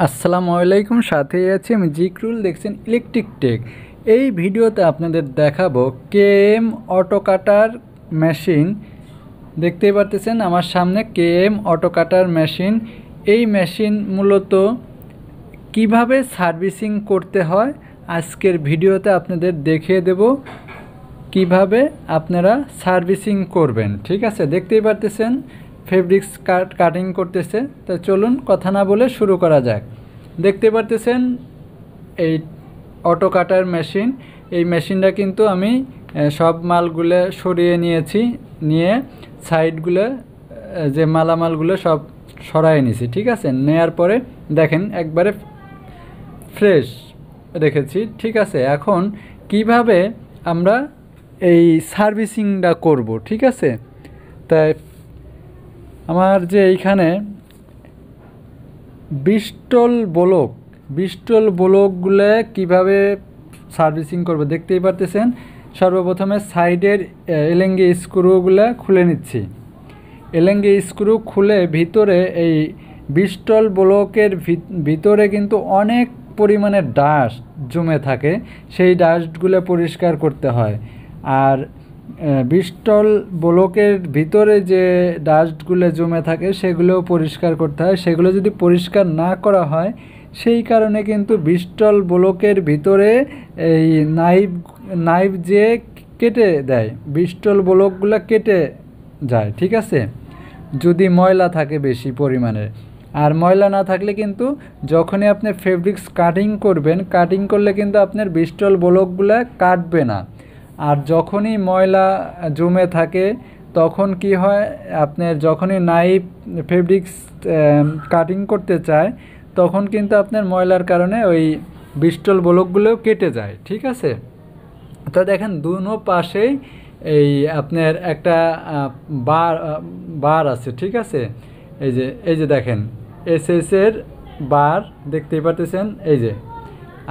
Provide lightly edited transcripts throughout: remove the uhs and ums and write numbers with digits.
আসসালামু আলাইকুম, সাথেই আছি আমি জিকরুল। দেখছেন ইলেকট্রিক টেক। এই ভিডিওতে আপনাদের দেখাবো কেএম অটো কাটার মেশিন। দেখতেই পারতেছেন আমার সামনে কেএম অটো কাটার মেশিন। এই মেশিন মূলত কিভাবে সার্ভিসিং করতে হয় আজকের ভিডিওতে আপনাদের দেখিয়ে দেব কিভাবে আপনারা সার্ভিসিং করবেন। ঠিক আছে, দেখতেই পারতেছেন ফেব্রিক্স কাটিং করতেছে। তো চলুন কথা না বলে শুরু করা যাক। দেখতে পারতেছেন এই অটো কাটার মেশিন। এই মেশিনটা কিন্তু আমি সব মালগুলো সরিয়ে নিয়েছি, নিয়ে সাইডগুলো যে মালামালগুলো সব সরাই নিয়েছি। ঠিক আছে, নেয়ার পরে দেখেন একবারে ফ্রেশ রেখেছি। ঠিক আছে, এখন কিভাবে আমরা এই সার্ভিসিংটা করব। ঠিক আছে, তাই আমার যে এইখানে বিস্টল ব্লকগুলো কিভাবে সার্ভিসিং করব দেখতেই পারতেছেন। সর্বপ্রথমে সাইডের এলেঙ্গি স্ক্রুগুলো খুলে নিচ্ছি। এলেঙ্গি স্ক্রু খুলে ভিতরে এই বিস্টল ব্লকের ভিতরে কিন্তু অনেক পরিমাণে ডাস্ট জমে থাকে, সেই ডাস্টগুলো পরিষ্কার করতে হয়। আর বিস্টল ব্লকের ভিতরে যে ডাস্টগুলো জমে থাকে সেগুলোও পরিষ্কার করতে হয়। সেগুলো যদি পরিষ্কার না করা হয় সেই কারণে কিন্তু বিস্টল ব্লকের ভিতরে এই নাইফ যে কেটে দেয়, বিস্টল ব্লকগুলো কেটে যায়। ঠিক আছে, যদি ময়লা থাকে বেশি পরিমাণে। আর ময়লা না থাকলে কিন্তু যখনই আপনি ফেব্রিক্স কাটিং করলে কিন্তু আপনার বিস্টল ব্লকগুলো কাটবে না। আর যখনই ময়লা জমে থাকে তখন কি হয়, আপনার যখনই ফেব্রিক্স কাটিং করতে চায় তখন কিন্তু আপনার ময়লার কারণে ওই বিস্টল ব্লকগুলো কেটে যায়। ঠিক আছে, তো দেখেন দুনো পাশেই এই আপনার একটা বার আছে। ঠিক আছে, এই যে দেখেন এসএসের বার দেখতেই পারতেছেন। এই যে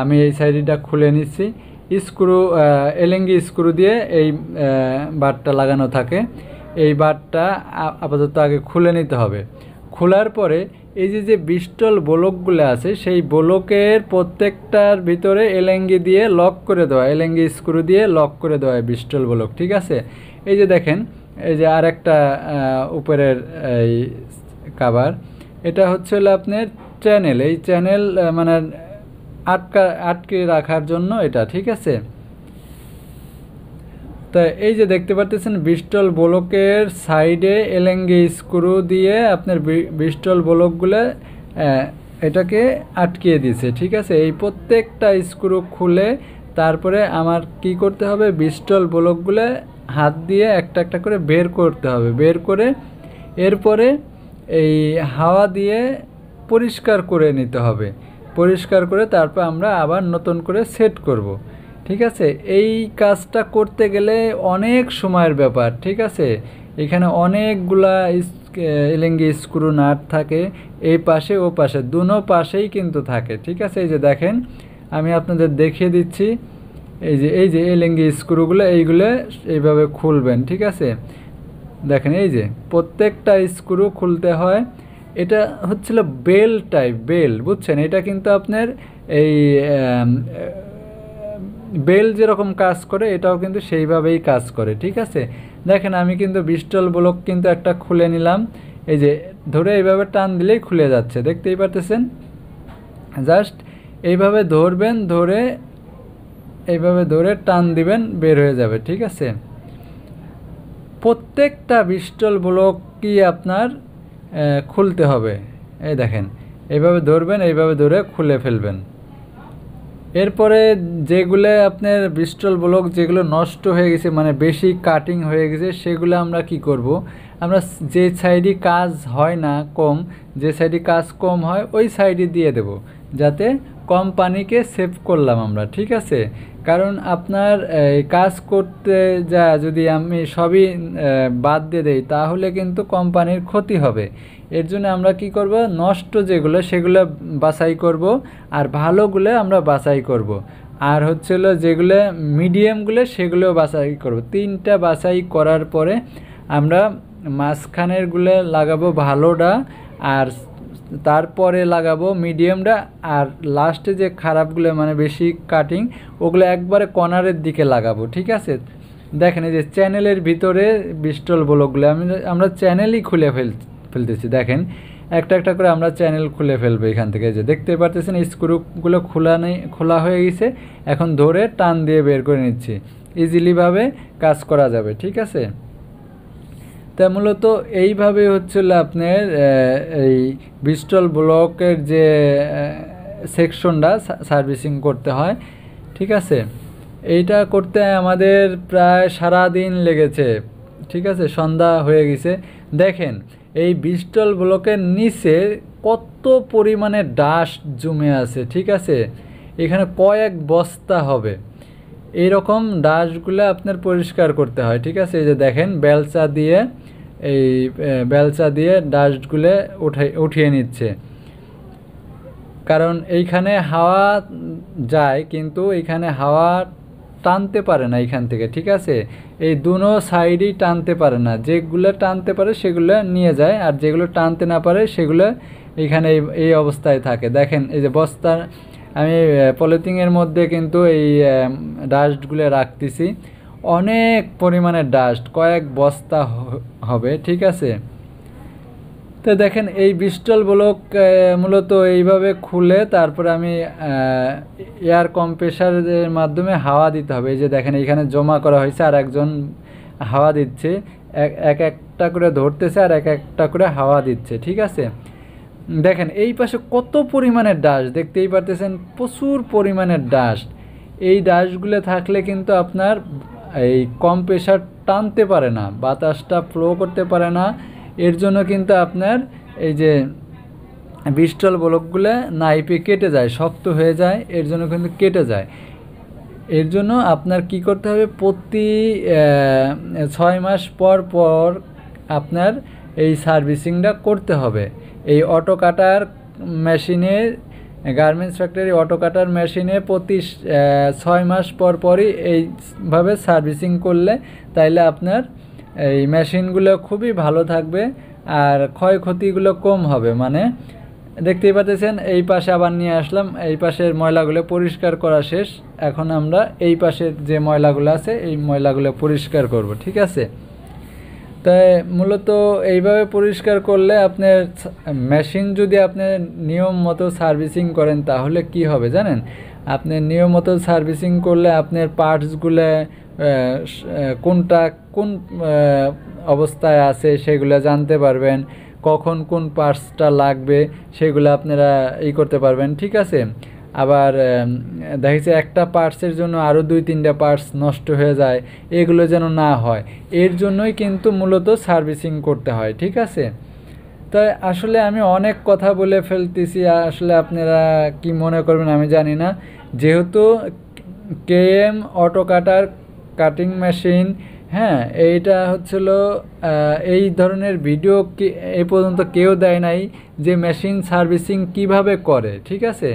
আমি এই সাইডটা খুলে নিচ্ছি। এলেঙ্গি স্ক্রু দিয়ে এই বারটা লাগানো থাকে। এই বারটা আপাতত আগে খুলে নিতে হবে। খোলার পরে এই যে বিস্টল ব্লকগুলো আছে সেই ব্লকের প্রত্যেকটার ভিতরে এলেঙ্গি দিয়ে লক করে দেওয়া, এলেঙ্গি স্ক্রু দিয়ে লক করে দেওয়া বিস্টল ব্লক। ঠিক আছে, এই যে দেখেন এই যে আরেকটা উপরের এই কাভার, এটা হচ্ছে আপনার চ্যানেল। এই চ্যানেল মানে আটকে রাখার জন্য এটা। ঠিক আছে, তা এই যে দেখতে পাচ্ছেন বিস্টল ব্লকের সাইডে এলেঙ্গি স্ক্রু দিয়ে আপনার বিস্টল ব্লকগুলো এটাকে আটকিয়ে দিয়েছে। ঠিক আছে, এই প্রত্যেকটা স্ক্রু খুলে তারপরে আমার কি করতে হবে, বিস্টল ব্লকগুলো হাত দিয়ে একটা একটা করে বের করতে হবে। বের করে এরপরে এই হাওয়া দিয়ে পরিষ্কার করে নিতে হবে। পরিষ্কার করে তারপর আমরা আবার নতুন করে সেট করব। ঠিক আছে, এই কাজটা করতে গেলে অনেক সময়ের ব্যাপার। ঠিক আছে, এখানে অনেকগুলা এলেঙ্গি স্ক্রু নাট থাকে, এই পাশে ও পাশে দুনো পাশেই কিন্তু থাকে। ঠিক আছে, এই যে দেখেন আমি আপনাদের দেখিয়ে দিচ্ছি। এই যে এলেঙ্গি স্ক্রুগুলো এইগুলো এইভাবে খুলবেন। ঠিক আছে, দেখেন এই যে প্রত্যেকটা স্ক্রু খুলতে হয়। এটা হচ্ছিল বেল টাইপ বেল, বুঝছেন? এটা কিন্তু আপনার এই বেল যেরকম কাজ করে এটাও কিন্তু সেইভাবেই কাজ করে। ঠিক আছে, দেখেন আমি কিন্তু বিস্টল ব্লক কিন্তু একটা খুলে নিলাম। এই যে ধরে এইভাবে টান দিলেই খুলে যাচ্ছে, দেখতেই পারতেছেন। জাস্ট এইভাবে ধরবেন, এইভাবে ধরে টান দিবেন, বের হয়ে যাবে। ঠিক আছে, প্রত্যেকটা বিস্টল ব্লকই আপনার খুলতে হবে। এই দেখেন এইভাবে ধরবেন, এইভাবে ধরে খুলে ফেলবেন। এরপরে যেগুলো আপনার বিস্টল ব্লক যেগুলো নষ্ট হয়ে গেছে, মানে বেশি কাটিং হয়ে গেছে, সেগুলো আমরা কি করব, আমরা যে সাইডে কাজ হয় না কম, যে সাইডে কাজ কম হয় ওই সাইডে দিয়ে দেব, যাতে কোম্পানিকে সেভ করলাম আমরা। ঠিক আছে, কারণ আপনার কাজ করতে যা যদি আমি সবই বাদ দিয়ে দেই তাহলে কিন্তু কোম্পানির ক্ষতি হবে। এর জন্য আমরা কি করব, নষ্ট যেগুলো সেগুলো বাছাই করব, আর ভালোগুলো আমরা বাছাই করব, আর হচ্ছিল যেগুলো মিডিয়ামগুলো সেগুলো বাছাই করব। তিনটা বাছাই করার পরে আমরা মাঝখানেরগুলো লাগাবো ভালোটা, আর তারপরে লাগাবো মিডিয়ামটা, আর লাস্টে যে খারাপগুলো মানে বেশি কাটিং ওগুলো একবারে কর্নারের দিকে লাগাবো। ঠিক আছে, দেখেন এই যে চ্যানেলের ভিতরে বিস্টল ব্লকগুলো আমরা চ্যানেলই খুলে ফেলতেছি। দেখেন একটা একটা করে আমরা চ্যানেল খুলে ফেলবো এখান থেকে। যে দেখতে পারতেছেন স্ক্রুগুলো খোলা হয়ে গেছে, এখন ধরে টান দিয়ে বের করে নিচ্ছি, ইজিলিভাবে কাজ করা যাবে। ঠিক আছে, তা মূলত এইভাবে হচ্ছিল আপনার এই বিস্টল ব্লকের যে সেকশনটা সার্ভিসিং করতে হয়। ঠিক আছে, এইটা করতে আমাদের প্রায় সারা দিন লেগেছে। ঠিক আছে, সন্ধ্যা হয়ে গেছে। দেখেন এই বিস্টল ব্লকের নিচে কত পরিমাণে ডাস্ট জমে আছে। ঠিক আছে, এখানে কয়েক বস্তা হবে এইরকম ডাস্টগুলো আপনার পরিষ্কার করতে হয়। ঠিক আছে, এই যে দেখেন বেলচা দিয়ে ডাস্টগুলো উঠিয়ে নিচ্ছে, কারণ এইখানে হাওয়া যায় কিন্তু এইখানে হাওয়া টানতে পারে না এইখান থেকে। ঠিক আছে, এই দুনো সাইডই টানতে পারে না, যেগুলো টানতে পারে সেগুলো নিয়ে যায়, আর যেগুলো টানতে না পারে সেগুলো এইখানে এই অবস্থায় থাকে। দেখেন এই যে বস্তা আমি পলিথিনের মধ্যে কিন্তু এই ডাস্টগুলো রাখতেছি, অনেক পরিমাণে ডাস্ট, কয়েক বস্তা হবে। ঠিক আছে, তো দেখেন এই বিস্টল ব্লক মূলত এইভাবে খুলে তারপরে আমি এয়ার কম্প্রেসারের মাধ্যমে হাওয়া দিতে হবে। এই যে দেখেন এইখানে জমা করা হয়েছে, আর একজন হাওয়া দিচ্ছে, এক একটা করে ধরতেছে আর এক একটা করে হাওয়া দিচ্ছে। ঠিক আছে, দেখেন এই পাশে কত পরিমাণের ডাস্ট দেখতেই পারতেছেন, প্রচুর পরিমাণের ডাস্ট। এই ডাস্টগুলো থাকলে কিন্তু আপনার এই কম্প্রেসার টানতে পারে না, বাতাসটা ফ্লো করতে পারে না। এর জন্য কিন্তু আপনার এই যে বিস্টল ব্লকগুলো নাইপে কেটে যায়, শক্ত হয়ে যায়, এর জন্য কিন্তু কেটে যায়। এর জন্য আপনার কি করতে হবে, প্রতি 6 মাস পর পর আপনার এই সার্ভিসিংটা করতে হবে। এই অটো কাটার মেশিনে, গার্মেন্টস ফ্যাক্টরি অটো কাটার মেশিনে প্রতি 6 মাস পর পরই এইভাবে সার্ভিসিং করলে তাইলে আপনার এই মেশিনগুলো খুবই ভালো থাকবে আর ক্ষয়ক্ষতিগুলো কম হবে। মানে দেখতেই পাচ্ছেন এই পাশে আবার নিয়ে আসলাম, এই পাশের ময়লাগুলো পরিষ্কার করা শেষ, এখন আমরা এই পাশের যে ময়লাগুলো আছে এই ময়লাগুলো পরিষ্কার করব। ঠিক আছে, তাই মূলত এইভাবে পরিষ্কার করলে আপনার মেশিন যদি আপনি নিয়ম মতো সার্ভিসিং করেন তাহলে কি হবে জানেন, আপনি নিয়ম মতো সার্ভিসিং করলে আপনার পার্টসগুলো কোনটা কোন অবস্থায় আছে সেগুলো জানতে পারবেন, কখন কোন পার্টসটা লাগবে সেগুলো আপনারা করতে পারবেন। ঠিক আছে, আবার দেখেছি একটা পার্টসের জন্য আরও 2-3টা পার্টস নষ্ট হয়ে যায়, এগুলো যেন না হয়, এর জন্যই কিন্তু মূলত সার্ভিসিং করতে হয়। ঠিক আছে, তাই আসলে আমি অনেক কথা বলে ফেলতেছি, আসলে আপনারা কি মনে করবেন আমি জানি না। যেহেতু কেএম অটো কাটিং মেশিন, হ্যাঁ, এইটা হচ্ছিল এই ধরনের ভিডিও এই পর্যন্ত কেউ দেয় নাই যে মেশিন সার্ভিসিং কিভাবে করে। ঠিক আছে,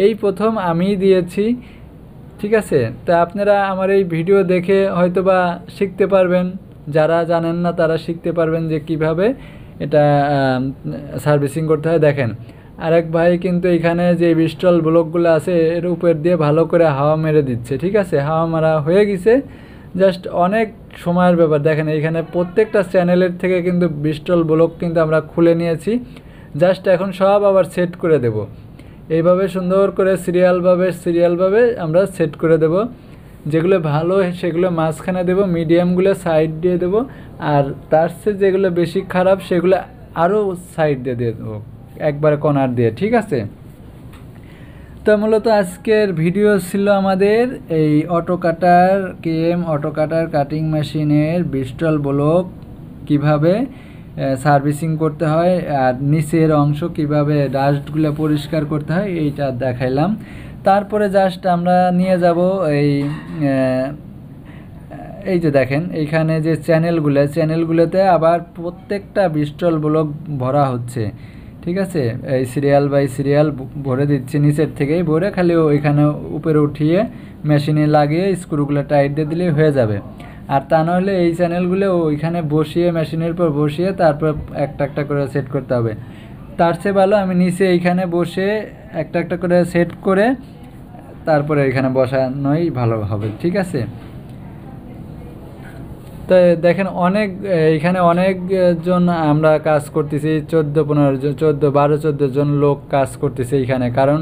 এই প্রথম আমি দিয়েছি। ঠিক আছে, তা আপনারা আমার এই ভিডিও দেখে হয়তোবা শিখতে পারবেন, যারা জানেন না তারা শিখতে পারবেন যে কিভাবে এটা সার্ভিসিং করতে হয়। দেখেন আরেক ভাই কিন্তু এখানে যে বিস্টল ব্লকগুলো আছে এর উপর দিয়ে ভালো করে হাওয়া মেরে দিচ্ছে। ঠিক আছে, হাওয়া মারা হয়ে গেছে, জাস্ট অনেক সময়ের ব্যাপার। দেখেন এইখানে প্রত্যেকটা চ্যানেলের থেকে কিন্তু বিস্টল ব্লক কিন্তু আমরা খুলে নিয়েছি, জাস্ট এখন সব আবার সেট করে দেব। এইভাবে সুন্দর করে সিরিয়ালভাবে আমরা সেট করে দেব। যেগুলো ভালো সেগুলো মাঝখানে দেব, মিডিয়ামগুলো সাইড দিয়ে দেব, আর তার চেয়ে যেগুলো বেশি খারাপ সেগুলো আরও সাইড দিয়ে দেবো, একবারে কর্নার দিয়ে। ঠিক আছে, তো মূলত আজকের ভিডিও ছিল আমাদের এই কেএম অটো কাটার কাটিং মেশিনের বিস্টল ব্লক কিভাবে সার্ভিসিং করতে হয় আর নিচের অংশ কিভাবে ডাস্টগুলো পরিষ্কার করতে হয় এইটা দেখাইলাম। তারপরে জাস্ট আমরা নিয়ে যাব এই যে দেখেন এইখানে যে চ্যানেলগুলোতে আবার প্রত্যেকটা বিস্টল ব্লক ভরা হচ্ছে। ঠিক আছে, এই সিরিয়াল বাই সিরিয়াল ভরে দিচ্ছি, নিচের থেকেই ভরে খালি ওইখানে উপরে উঠিয়ে মেশিনে লাগিয়ে স্ক্রুগুলো টাইট দিয়ে দিলেই হয়ে যাবে। আর তা নাহলে এই চ্যানেলগুলো ওইখানে বসিয়ে মেশিনের উপর বসিয়ে তারপর একটা একটা করে সেট করতে হবে। তার চেয়ে ভালো আমি নিচে এইখানে বসে একটা একটা করে সেট করে তারপরে এখানে বসানোই ভালো হবে, ঠিক আছে। তো দেখেন এখানে অনেকজন আমরা কাজ করতেছি, 14 জন লোক কাজ করতেছে এখানে, কারণ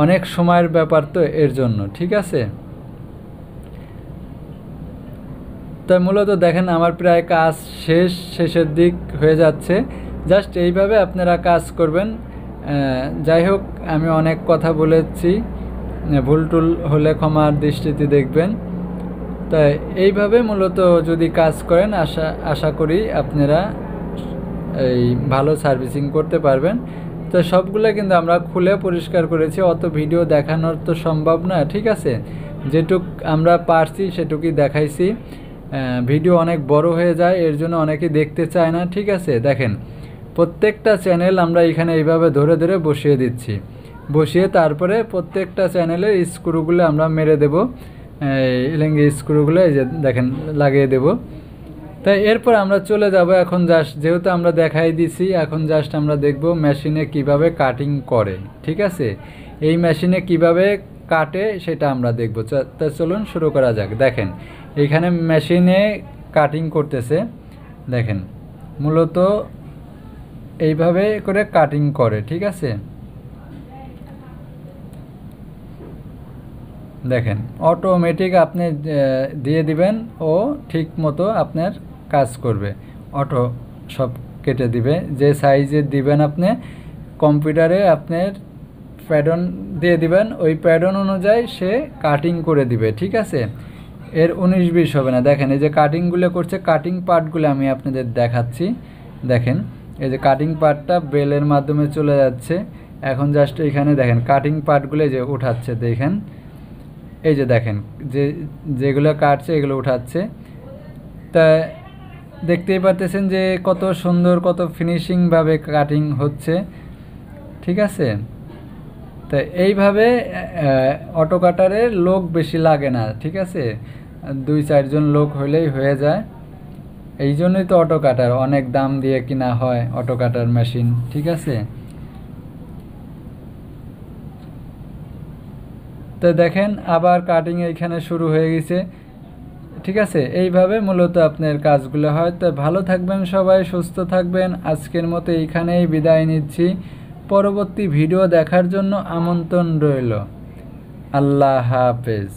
অনেক সময়ের ব্যাপার তো এর জন্য, ঠিক আছে। তো মূলত দেখেন আমার প্রায় কাজ শেষের দিক হয়ে যাচ্ছে। জাস্ট এইভাবে আপনারা কাজ করবেন। যাই হোক, আমি অনেক কথা বলেছি, ভুল টুল হলে ক্ষমার দৃষ্টিতে দেখবেন। তাই এইভাবে মূলত যদি কাজ করেন আশা করি আপনারা এই ভালো সার্ভিসিং করতে পারবেন। তো সবগুলো কিন্তু আমরা খুলে পরিষ্কার করেছি, অত ভিডিও দেখানোর তো সম্ভব না, ঠিক আছে। যেটুক আমরা পারছি সেটুকুই দেখাইছি। ভিডিও অনেক বড় হয়ে যায়, এর জন্য অনেকে দেখতে চায় না, ঠিক আছে। দেখেন প্রত্যেকটা চ্যানেল আমরা এখানে এইভাবে ধরে ধরে বসিয়ে দিচ্ছি, বসিয়ে তারপরে প্রত্যেকটা চ্যানেলের স্ক্রুগুলো আমরা মেরে দেব, এলেঙ্গি স্ক্রুগুলো এই যে দেখেন লাগিয়ে দেব। তাই এরপর আমরা চলে যাব এখন, জাস্ট যেহেতু আমরা দেখাই দিছি, এখন জাস্ট আমরা দেখব মেশিনে কিভাবে কাটিং করে, ঠিক আছে। এই মেশিনে কিভাবে কাটে সেটা আমরা দেখব। তা চলুন শুরু করা যাক। দেখেন এইখানে মেশিনে কাটিং করতেছে, দেখেন মূলত এইভাবে করে কাটিং করে, ঠিক আছে। দেখেন অটোমেটিক আপনি দিয়ে দিবেন ও ঠিক মতো আপনার কাজ করবে, অটো সব কেটে দিবে। যে সাইজের দিবেন আপনি কম্পিউটারে আপনার প্যাটার্ন দিয়ে দিবেন, ওই প্যাটার্ন অনুযায়ী সে কাটিং করে দিবে, ঠিক আছে। এর 19-20 হবে না। দেখেন এই যে কাটিংগুলো করছে, কাটিং পার্টগুলো আমি আপনাদের দেখাচ্ছি। দেখেন এই যে কাটিং পার্টটা বেলের মাধ্যমে চলে যাচ্ছে, এখন জাস্ট এখানে দেখেন কাটিং পার্টগুলো যে উঠাচ্ছে, দেখেন এই যে দেখেন যেগুলো কাটছে এগুলো উঠাচ্ছে। তা দেখতেই পারতেছেন যে কত সুন্দর, কত ফিনিশিংভাবে কাটিং হচ্ছে, ঠিক আছে। তো এইভাবে অটো কাটারের লোক বেশি লাগে না, ঠিক আছে, 2-4 জন লোক হলেই হয়ে যায়। এই জন্যই তো অটো কাটার অনেক দাম দিয়ে কিনা হয়, অটো কাটার মেশিন, ঠিক আছে। তো দেখেন আবার কাটিং এইখানে শুরু হয়ে গেছে, ঠিক আছে। এইভাবে মূলত আপনার কাজগুলো হয়। তো ভালো থাকবেন সবাই, সুস্থ থাকবেন। আজকের মতো এইখানেই বিদায় নিচ্ছি। পরবর্তী ভিডিও দেখার জন্য আমন্ত্রণ রইল। আল্লাহ হাফেজ।